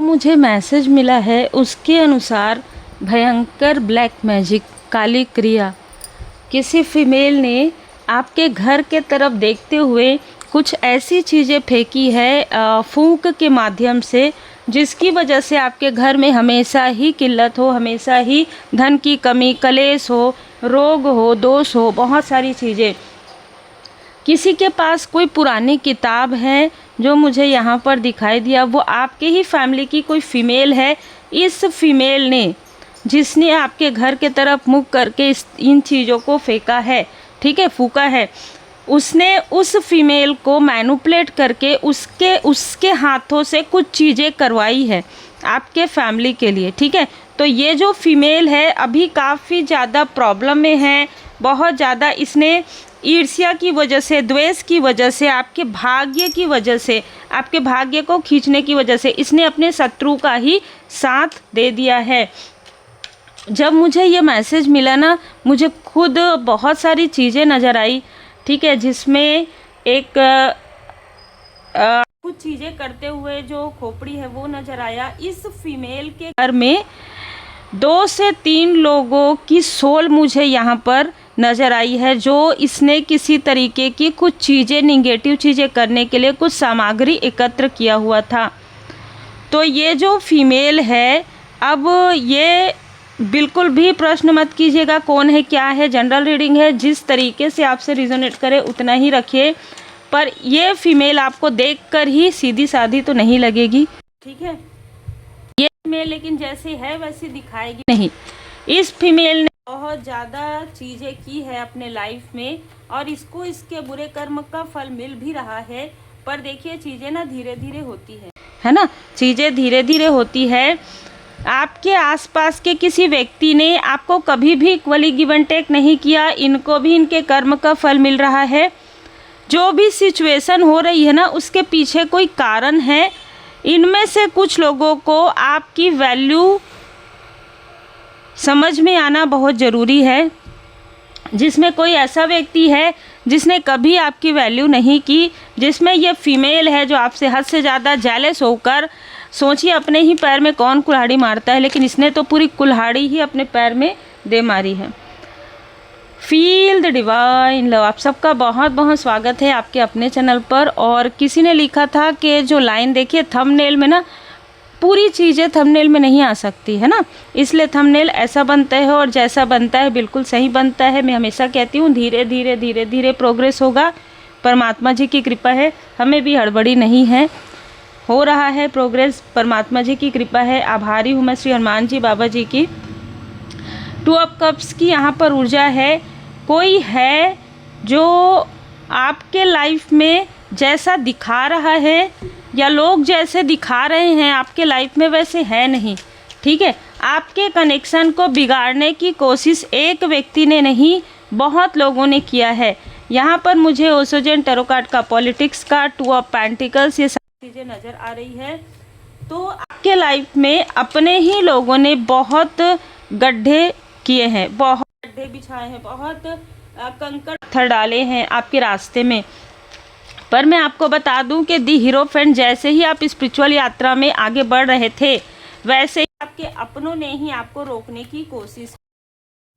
मुझे मैसेज मिला है उसके अनुसार भयंकर ब्लैक मैजिक, काली क्रिया, किसी फीमेल ने आपके घर के तरफ देखते हुए कुछ ऐसी चीज़ें फेंकी है फूंक के माध्यम से, जिसकी वजह से आपके घर में हमेशा ही किल्लत हो, हमेशा ही धन की कमी, कलेश हो, रोग हो, दोष हो, बहुत सारी चीज़ें। किसी के पास कोई पुरानी किताब है जो मुझे यहाँ पर दिखाई दिया, वो आपके ही फैमिली की कोई फीमेल है। इस फीमेल ने, जिसने आपके घर के तरफ मुख करके इन चीज़ों को फेंका है, ठीक है, फूका है, उसने उस फीमेल को मैनिपुलेट करके उसके हाथों से कुछ चीज़ें करवाई है आपके फैमिली के लिए, ठीक है। तो ये जो फीमेल है अभी काफ़ी ज़्यादा प्रॉब्लम में है, बहुत ज़्यादा। इसने ईर्ष्या की वजह से, द्वेष की वजह से, आपके भाग्य की वजह से, आपके भाग्य को खींचने की वजह से इसने अपने शत्रु का ही साथ दे दिया है। जब मुझे ये मैसेज मिला ना, मुझे खुद बहुत सारी चीज़ें नज़र आई, ठीक है, जिसमें एक कुछ चीज़ें करते हुए जो खोपड़ी है वो नज़र आया। इस फीमेल के घर में 2 से 3 लोगों की सोल मुझे यहाँ पर नज़र आई है, जो इसने किसी तरीके की कुछ चीज़ें, निगेटिव चीज़ें करने के लिए कुछ सामग्री एकत्र किया हुआ था। तो ये जो फीमेल है, अब ये बिल्कुल भी प्रश्न मत कीजिएगा कौन है क्या है, जनरल रीडिंग है, जिस तरीके से आपसे रिजोनेट करे उतना ही रखिए। पर ये फीमेल आपको देखकर ही सीधी साधी तो नहीं लगेगी, ठीक है। ये फीमेल लेकिन जैसे है वैसे दिखाएगी नहीं। इस फीमेल ने बहुत ज़्यादा चीज़ें की है अपने लाइफ में और इसको इसके बुरे कर्म का फल मिल भी रहा है। पर देखिए चीज़ें ना धीरे धीरे होती है ना, चीज़ें धीरे धीरे होती है। आपके आसपास के किसी व्यक्ति ने आपको कभी भी इक्वली गिव एंड टेक नहीं किया, इनको भी इनके कर्म का फल मिल रहा है। जो भी सिचुएशन हो रही है ना, उसके पीछे कोई कारण है। इनमें से कुछ लोगों को आपकी वैल्यू समझ में आना बहुत ज़रूरी है। जिसमें कोई ऐसा व्यक्ति है जिसने कभी आपकी वैल्यू नहीं की, जिसमें ये फीमेल है जो आपसे हद से ज़्यादा जेलस होकर, सोचिए अपने ही पैर में कौन कुल्हाड़ी मारता है, लेकिन इसने तो पूरी कुल्हाड़ी ही अपने पैर में दे मारी है। Feel the divine love. आप सबका बहुत बहुत स्वागत है आपके अपने चैनल पर। और किसी ने लिखा था कि जो लाइन देखिए थंबनेल में ना, पूरी चीज़ें थंबनेल में नहीं आ सकती है ना, इसलिए थंबनेल ऐसा बनता है और जैसा बनता है बिल्कुल सही बनता है। मैं हमेशा कहती हूँ धीरे धीरे धीरे धीरे प्रोग्रेस होगा। परमात्मा जी की कृपा है, हमें भी हड़बड़ी नहीं है, हो रहा है प्रोग्रेस, परमात्मा जी की कृपा है। आभारी हूँ मैं श्री हनुमान जी बाबा जी की। 2 ऑफ कप्स की यहाँ पर ऊर्जा है। कोई है जो आपके लाइफ में जैसा दिखा रहा है या लोग जैसे दिखा रहे हैं आपके लाइफ में वैसे है नहीं, ठीक है। आपके कनेक्शन को बिगाड़ने की कोशिश एक व्यक्ति ने नहीं, बहुत लोगों ने किया है। यहाँ पर मुझे ओसोजन टैरो कार्ड का, पॉलिटिक्स का, 2 ऑफ पेंटिकल्स, ये सारी चीज़ें नज़र आ रही है। तो आपके लाइफ में अपने ही लोगों ने बहुत गड्ढे किए हैं, बहुत गड्ढे बिछाए हैं, बहुत कंकड़ पत्थर डाले हैं आपके रास्ते में। पर मैं आपको बता दूं कि दी हीरोफेंट, जैसे ही आप स्पिरिचुअल यात्रा में आगे बढ़ रहे थे, वैसे ही आपके अपनों ने ही आपको रोकने की कोशिश,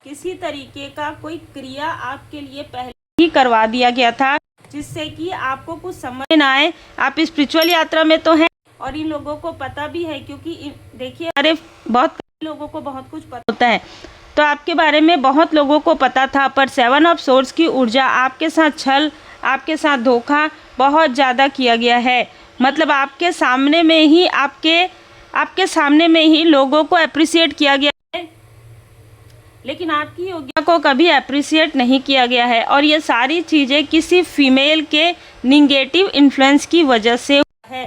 किसी तरीके का कोई क्रिया आपके लिए पहले ही करवा दिया गया था, जिससे कि आपको कुछ समझ ना आए। आप स्पिरिचुअल यात्रा में तो हैं और इन लोगों को पता भी है, क्योंकि देखिए अरे बहुत लोगों को बहुत कुछ पता होता है, तो आपके बारे में बहुत लोगों को पता था। पर 7 ऑफ सोर्ड्स की ऊर्जा, आपके साथ छल, आपके साथ धोखा बहुत ज़्यादा किया गया है। मतलब आपके सामने में ही, आपके सामने में ही लोगों को अप्रिशिएट किया गया है, लेकिन आपकी योग्यता को कभी अप्रिशिएट नहीं किया गया है। और ये सारी चीज़ें किसी फीमेल के निगेटिव इन्फ्लुएंस की वजह से है।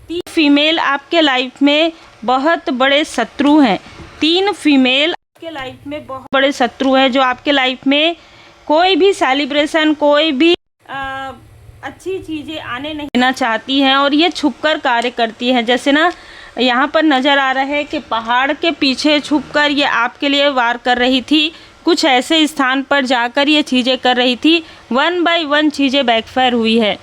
3 फीमेल आपके लाइफ में बहुत बड़े शत्रु हैं। 3 फीमेल आपके लाइफ में बहुत बड़े शत्रु हैं, जो आपके लाइफ में कोई भी सेलिब्रेशन, कोई भी अच्छी चीज़ें आने नहीं देना चाहती हैं और ये छुपकर कार्य करती हैं। जैसे ना यहाँ पर नज़र आ रहा है कि पहाड़ के पीछे छुपकर ये आपके लिए वार कर रही थी, कुछ ऐसे स्थान पर जाकर ये चीज़ें कर रही थी। 1 बाय 1 चीज़ें बैकफायर हुई है।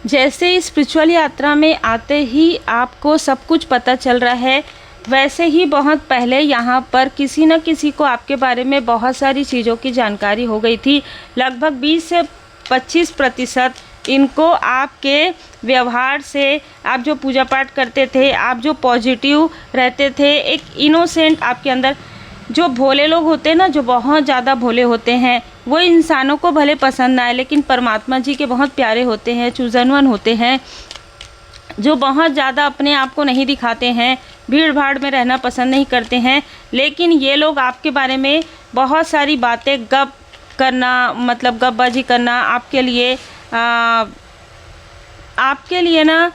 जैसे इस स्पिरिचुअल यात्रा में आते ही आपको सब कुछ पता चल रहा है, वैसे ही बहुत पहले यहाँ पर किसी न किसी को आपके बारे में बहुत सारी चीज़ों की जानकारी हो गई थी। लगभग 20 से 25% इनको आपके व्यवहार से, आप जो पूजा पाठ करते थे, आप जो पॉजिटिव रहते थे, एक इनोसेंट आपके अंदर, जो भोले लोग होते हैं ना, जो बहुत ज़्यादा भोले होते हैं, वो इंसानों को भले पसंद ना आए लेकिन परमात्मा जी के बहुत प्यारे होते हैं, चूज़न वन होते हैं, जो बहुत ज़्यादा अपने आप को नहीं दिखाते हैं, भीड़ भाड़ में रहना पसंद नहीं करते हैं, लेकिन ये लोग आपके बारे में बहुत सारी बातें गप करना, मतलब गपबाजी करना, आपके लिए ना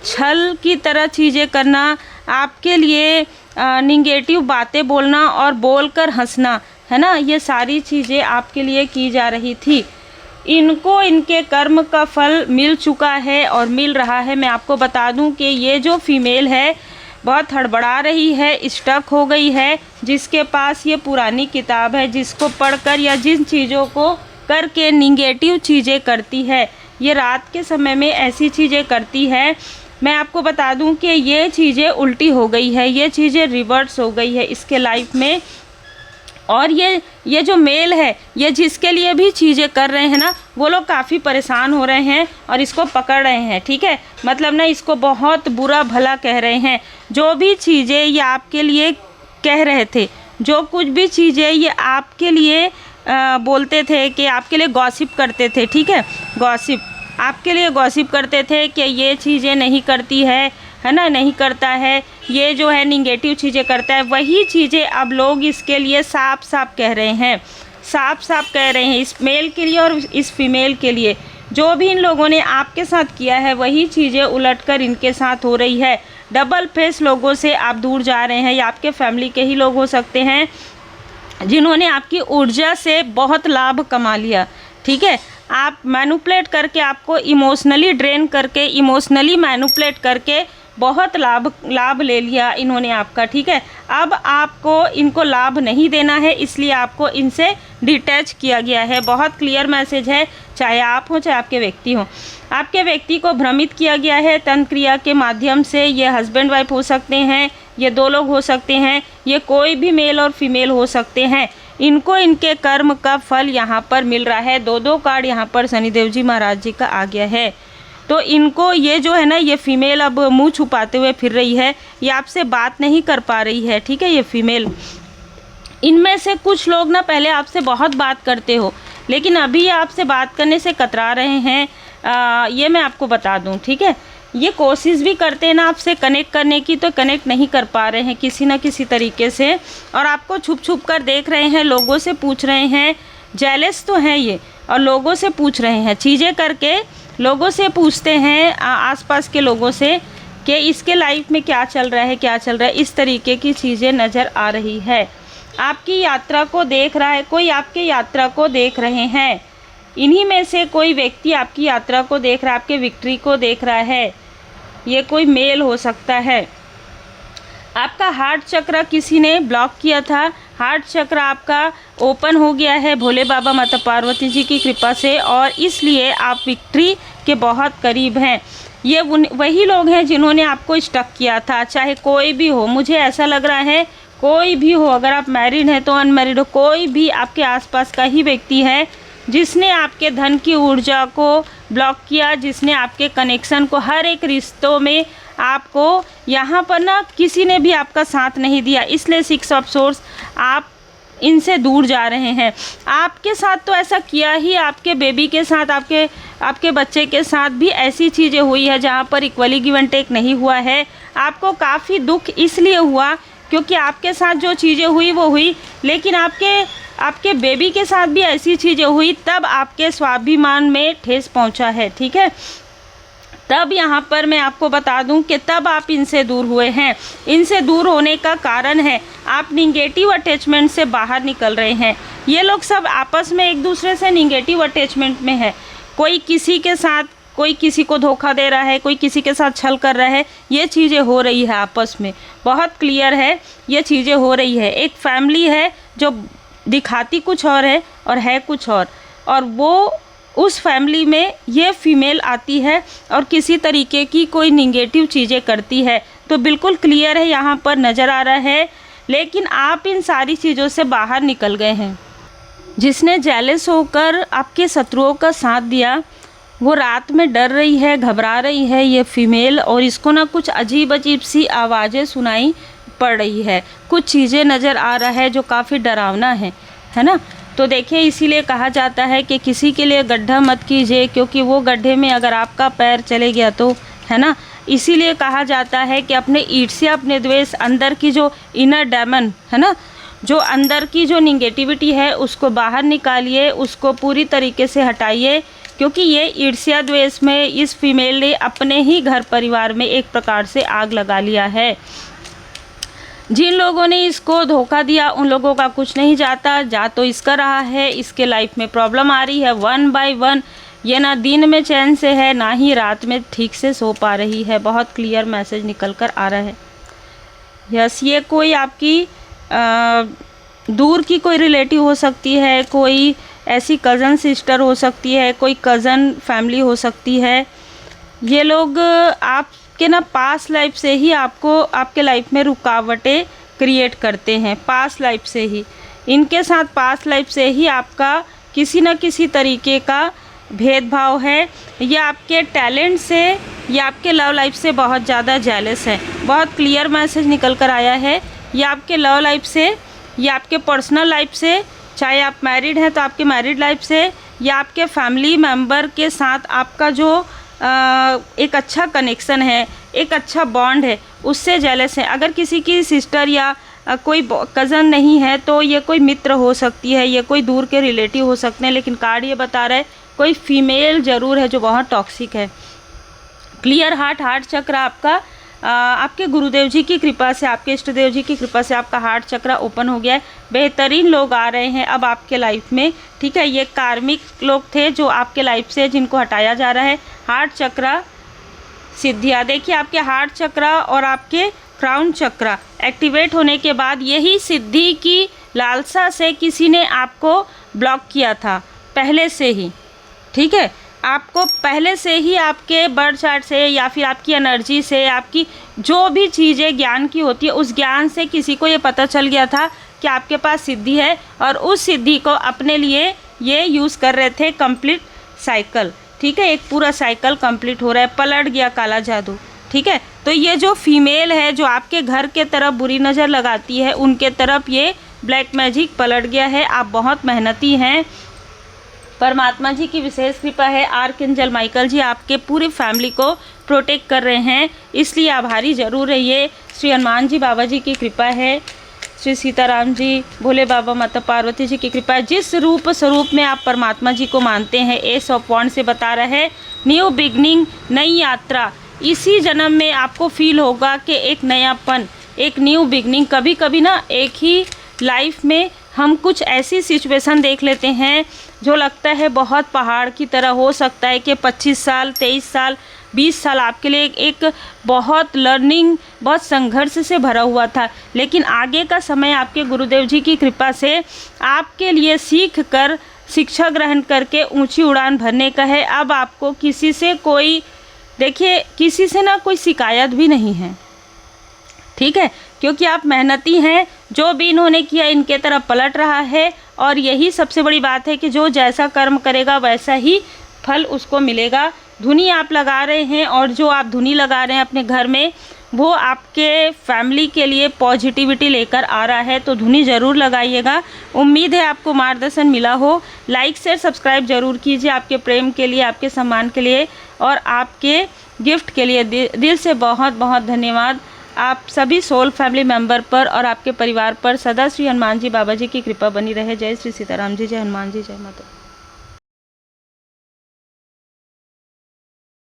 छल की तरह चीज़ें करना, आपके लिए निगेटिव बातें बोलना और बोलकर हंसना, है ना, ये सारी चीज़ें आपके लिए की जा रही थी। इनको इनके कर्म का फल मिल चुका है और मिल रहा है। मैं आपको बता दूं कि ये जो फीमेल है बहुत हड़बड़ा रही है, स्टक हो गई है, जिसके पास ये पुरानी किताब है, जिसको पढ़कर या जिन चीज़ों को करके निगेटिव चीज़ें करती है, ये रात के समय में ऐसी चीज़ें करती है। मैं आपको बता दूं कि ये चीज़ें उल्टी हो गई है, ये चीज़ें रिवर्स हो गई है इसके लाइफ में। और ये जो मेल है, ये जिसके लिए भी चीज़ें कर रहे हैं ना, वो लोग काफ़ी परेशान हो रहे हैं और इसको पकड़ रहे हैं, ठीक है, मतलब ना इसको बहुत बुरा भला कह रहे हैं। जो भी चीज़ें ये आपके लिए कह रहे थे, जो कुछ भी चीज़ें ये आपके लिए बोलते थे, कि आपके लिए गॉसिप करते थे, ठीक है, गॉसिप आपके लिए गॉसिप करते थे कि ये चीज़ें नहीं करती है ना, नहीं करता है, ये जो है निगेटिव चीज़ें करता है, वही चीज़ें अब लोग इसके लिए साफ साफ कह रहे हैं, साफ साफ कह रहे हैं इस मेल के लिए और इस फीमेल के लिए। जो भी इन लोगों ने आपके साथ किया है, वही चीज़ें उलटकर इनके साथ हो रही है। डबल फेस लोगों से आप दूर जा रहे हैं, या आपके फैमिली के ही लोग हो सकते हैं, जिन्होंने आपकी ऊर्जा से बहुत लाभ कमा लिया, ठीक है, आप मैनिपुलेट करके, आपको इमोशनली ड्रेन करके, इमोशनली मैनिपुलेट करके बहुत लाभ ले लिया इन्होंने आपका, ठीक है। अब आपको इनको लाभ नहीं देना है, इसलिए आपको इनसे डिटैच किया गया है। बहुत क्लियर मैसेज है, चाहे आप हो चाहे आपके व्यक्ति हो। आपके व्यक्ति को भ्रमित किया गया है तंत्र क्रिया के माध्यम से। ये हस्बैंड वाइफ हो सकते हैं, ये दो लोग हो सकते हैं, ये कोई भी मेल और फीमेल हो सकते हैं। इनको इनके कर्म का फल यहाँ पर मिल रहा है। दो कार्ड यहाँ पर शनिदेव जी महाराज जी का आ गया है। तो इनको ये जो है ना, ये फीमेल अब मुंह छुपाते हुए फिर रही है, ये आपसे बात नहीं कर पा रही है, ठीक है, ये फीमेल। इनमें से कुछ लोग ना पहले आपसे बहुत बात करते हो, लेकिन अभी आपसे बात करने से कतरा रहे हैं, ये मैं आपको बता दूं, ठीक है। ये कोशिश भी करते हैं ना आपसे कनेक्ट करने की, तो कनेक्ट नहीं कर पा रहे हैं किसी न किसी तरीके से, और आपको छुप छुप कर देख रहे हैं, लोगों से पूछ रहे हैं। जेलस तो हैं ये, और लोगों से पूछ रहे हैं, चीज़ें करके लोगों से पूछते हैं, आसपास के लोगों से, कि इसके लाइफ में क्या चल रहा है, क्या चल रहा है। इस तरीके की चीज़ें नज़र आ रही है। आपकी यात्रा को देख रहा है कोई, आपके यात्रा को देख रहे हैं। इन्हीं में से कोई व्यक्ति आपकी यात्रा को देख रहा है, आपके विक्ट्री को देख रहा है। ये कोई मेल हो सकता है। आपका हार्ट चक्र किसी ने ब्लॉक किया था, हार्ट चक्र आपका ओपन हो गया है भोले बाबा माता पार्वती जी की कृपा से, और इसलिए आप विक्ट्री के बहुत करीब हैं। ये वही लोग हैं जिन्होंने आपको स्टक किया था, चाहे कोई भी हो। मुझे ऐसा लग रहा है कोई भी हो, अगर आप मैरिड हैं तो अनमैरिड हो, कोई भी आपके आसपास का ही व्यक्ति है जिसने आपके धन की ऊर्जा को ब्लॉक किया, जिसने आपके कनेक्शन को, हर एक रिश्तों में आपको यहाँ पर ना किसी ने भी आपका साथ नहीं दिया, इसलिए 6 ऑफ सोर्स आप इनसे दूर जा रहे हैं। आपके साथ तो ऐसा किया ही, आपके बेबी के साथ, आपके बच्चे के साथ भी ऐसी चीज़ें हुई है जहाँ पर इक्वली गिव एंड टेक नहीं हुआ है। आपको काफ़ी दुख इसलिए हुआ क्योंकि आपके साथ जो चीज़ें हुई वो हुई, लेकिन आपके बेबी के साथ भी ऐसी चीज़ें हुई, तब आपके स्वाभिमान में ठेस पहुंचा है, ठीक है। तब यहाँ पर मैं आपको बता दूं कि तब आप इनसे दूर हुए हैं। इनसे दूर होने का कारण है आप निगेटिव अटैचमेंट से बाहर निकल रहे हैं। ये लोग सब आपस में एक दूसरे से निगेटिव अटैचमेंट में है। कोई किसी के साथ, कोई किसी को धोखा दे रहा है, कोई किसी के साथ छल कर रहा है, ये चीज़ें हो रही है आपस में, बहुत क्लियर है, ये चीज़ें हो रही है। एक फैमिली है जो दिखाती कुछ और है कुछ और वो उस फैमिली में ये फीमेल आती है और किसी तरीके की कोई निगेटिव चीज़ें करती है। तो बिल्कुल क्लियर है, यहाँ पर नज़र आ रहा है। लेकिन आप इन सारी चीज़ों से बाहर निकल गए हैं। जिसने जेलस होकर आपके शत्रुओं का साथ दिया, वो रात में डर रही है, घबरा रही है ये फीमेल, और इसको ना कुछ अजीब अजीब सी आवाज़ें सुनाई पड़ रही है, कुछ चीज़ें नज़र आ रहा है जो काफ़ी डरावना है ना। तो देखिए, इसीलिए कहा जाता है कि किसी के लिए गड्ढा मत कीजिए, क्योंकि वो गड्ढे में अगर आपका पैर चले गया तो, है ना। इसीलिए कहा जाता है कि अपने ईर्ष्या, अपने द्वेष, अंदर की जो इनर डेमन है ना, जो अंदर की जो निगेटिविटी है उसको बाहर निकालिए, उसको पूरी तरीके से हटाइए, क्योंकि ये ईर्ष्या द्वेष में इस फीमेल ने अपने ही घर परिवार में एक प्रकार से आग लगा लिया है। जिन लोगों ने इसको धोखा दिया उन लोगों का कुछ नहीं जाता, जा तो इसका रहा है, इसके लाइफ में प्रॉब्लम आ रही है 1 बाय 1। ये ना दिन में चैन से है, ना ही रात में ठीक से सो पा रही है। बहुत क्लियर मैसेज निकल कर आ रहा है। यस, ये कोई आपकी दूर की कोई रिलेटिव हो सकती है, कोई ऐसी कज़न सिस्टर हो सकती है, कोई कज़न फैमिली हो सकती है। ये लोग आपके ना पास्ट लाइफ से ही आपको आपके लाइफ में रुकावटें क्रिएट करते हैं, पास्ट लाइफ से ही। इनके साथ पास्ट लाइफ से ही आपका किसी न किसी तरीके का भेदभाव है, या आपके टैलेंट से या आपके लव लाइफ से बहुत ज़्यादा जेलस है। बहुत क्लियर मैसेज निकल कर आया है। या आपके लव लाइफ से, या आपके पर्सनल लाइफ से, चाहे आप मैरिड हैं तो आपके मैरिड लाइफ से, या आपके फैमिली मेम्बर के साथ आपका जो एक अच्छा कनेक्शन है, एक अच्छा बॉन्ड है, उससे जेलस है। अगर किसी की सिस्टर या कोई कज़न नहीं है तो ये कोई मित्र हो सकती है, ये कोई दूर के रिलेटिव हो सकते हैं। लेकिन कार्ड ये बता रहा है कोई फीमेल ज़रूर है जो बहुत टॉक्सिक है। क्लियर हार्ट चक्र आपका आपके गुरुदेव जी की कृपा से, आपके इष्ट देव जी की कृपा से आपका हार्ट चक्र ओपन हो गया है। बेहतरीन लोग आ रहे हैं अब आपके लाइफ में, ठीक है। ये कार्मिक लोग थे जो आपके लाइफ से, जिनको हटाया जा रहा है। हार्ट चक्र सिद्धियाँ, देखिए आपके हार्ट चक्र और आपके क्राउन चक्र एक्टिवेट होने के बाद यही सिद्धि की लालसा से किसी ने आपको ब्लॉक किया था पहले से ही, ठीक है। आपको पहले से ही आपके बर्थ चार्ट से, या फिर आपकी एनर्जी से, आपकी जो भी चीज़ें ज्ञान की होती है उस ज्ञान से किसी को ये पता चल गया था कि आपके पास सिद्धि है, और उस सिद्धि को अपने लिए ये यूज़ कर रहे थे। कंप्लीट साइकिल, ठीक है, एक पूरा साइकिल कंप्लीट हो रहा है। पलट गया काला जादू, ठीक है। तो ये जो फीमेल है जो आपके घर के तरफ बुरी नज़र लगाती है, उनके तरफ ये ब्लैक मैजिक पलट गया है। आप बहुत मेहनती हैं, परमात्मा जी की विशेष कृपा है। आर्कएंजल माइकल जी आपके पूरी फैमिली को प्रोटेक्ट कर रहे हैं, इसलिए आभारी ज़रूर रहिए। श्री हनुमान जी बाबा जी की कृपा है, श्री सीताराम जी, भोले बाबा, माता पार्वती जी की कृपा है। जिस रूप स्वरूप में आप परमात्मा जी को मानते हैं, एस ऑफ वॉन्ड से बता रहा है न्यू बिगनिंग, नई यात्रा। इसी जन्म में आपको फील होगा कि एक नयापन, एक न्यू बिगनिंग। कभी कभी ना एक ही लाइफ में हम कुछ ऐसी सिचुएशन देख लेते हैं जो लगता है बहुत पहाड़ की तरह। हो सकता है कि 25 साल, 23 साल, 20 साल आपके लिए एक बहुत लर्निंग, बहुत संघर्ष से भरा हुआ था, लेकिन आगे का समय आपके गुरुदेव जी की कृपा से आपके लिए सीख कर, शिक्षा ग्रहण करके ऊंची उड़ान भरने का है। अब आपको किसी से कोई, देखिए किसी से ना कोई शिकायत भी नहीं है, ठीक है, क्योंकि आप मेहनती हैं। जो भी इन्होंने किया इनके तरफ पलट रहा है, और यही सबसे बड़ी बात है कि जो जैसा कर्म करेगा वैसा ही फल उसको मिलेगा। धुनी आप लगा रहे हैं, और जो आप धुनी लगा रहे हैं अपने घर में, वो आपके फैमिली के लिए पॉजिटिविटी लेकर आ रहा है। तो धुनी ज़रूर लगाइएगा। उम्मीद है आपको मार्गदर्शन मिला हो। लाइक शेयर सब्सक्राइब ज़रूर कीजिए। आपके प्रेम के लिए, आपके सम्मान के लिए और आपके गिफ्ट के लिए दिल से बहुत बहुत धन्यवाद। आप सभी सोल फैमिली मेंबर पर और आपके परिवार पर सदा श्री हनुमान जी बाबा जी की कृपा बनी रहे। जय श्री सीताराम जी, जय हनुमान जी, जय माता।